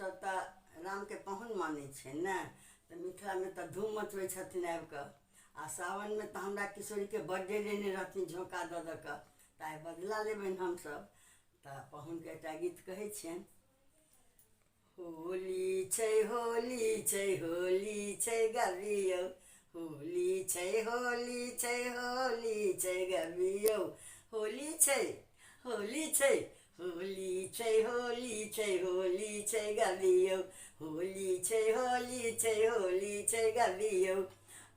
सब राम के पहुन मानै छै ने, तो मिथिला में तो धूम मचबै छथिन आबि कऽ। आ सावन में तो हमरा किशोरी के बर्थडे लेने रहथिन झोंका दऽ दऽ कऽ, ताहि बदला लेबनि हमसब। तो पहुन के एकटा गीत कहै छियनि। होली छै होली छै होली छै गबियौ, होली छै होली छै होली छै गबियौ, होली छै होली छै होली छै होली छै होली छै गबियौ, होली छै होली छै होली छै गबियौ।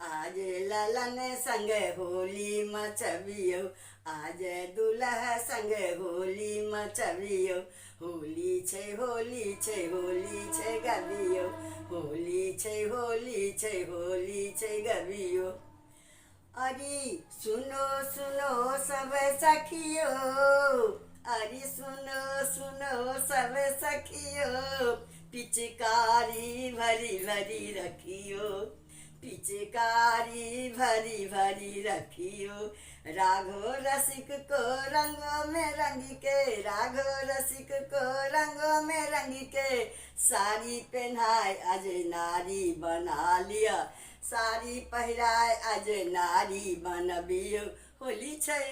आज ललन संग होली मचबियौ, आज दुल्हा संग होली मचबियौ, होली छै होली छै होली छै गबियौ, होली छै होली छै होली छै गबियौ। अरे सुनो सुनो सब सखियो, अरे सुनो सुनो सब सखियो, पिचकारी भरी भरी रखियो, पिचकारी भरी भरी रखियो। राघो रसिक को रंगों में रंग के, राघो रसिक को रंगों में रंग के, साड़ी पहनाए आज नारी बना लिया, साड़ी पहिराए आज नारी बनबियौ। होली छै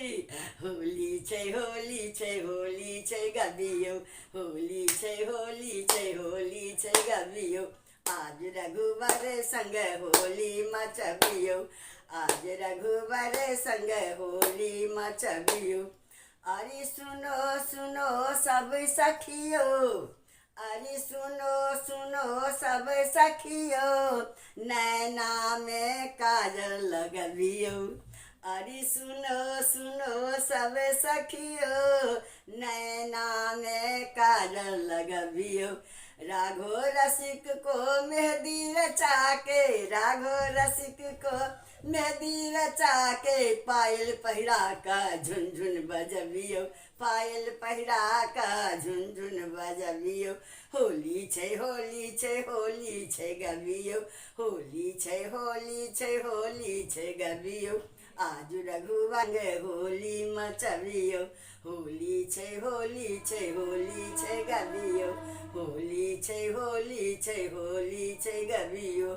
होली छै होली छै होली छै गबियौ, होली छै होली छै होली छै गबियौ। आज रघुवर संग होली मचबियौ, आज रघुवर संग होली मचबियौ। अरे सुनो सुनो सब सखियो, अरे सुनो सुनो सब सखियो, नैना में काजल लगबियौ, अरे सुनो सुनो सब सखियो, नैना में काजल लगबियौ। राघो रसिक को मेहंदी रचा के, राघो रसिक को मेहंदी रचा के, पायल पहिरा का झुनझुन बजबियौ, पायल पहिरा का झुनझुन बजबियौ। होली छै होली छै होली छै गबियौ, होली छै होली छै होली छै गबियौ। आज रघुवर होली मचबियौ, होली छै होली छै होली छै गबियौ, होली छै होली छै होली छै गबियौ।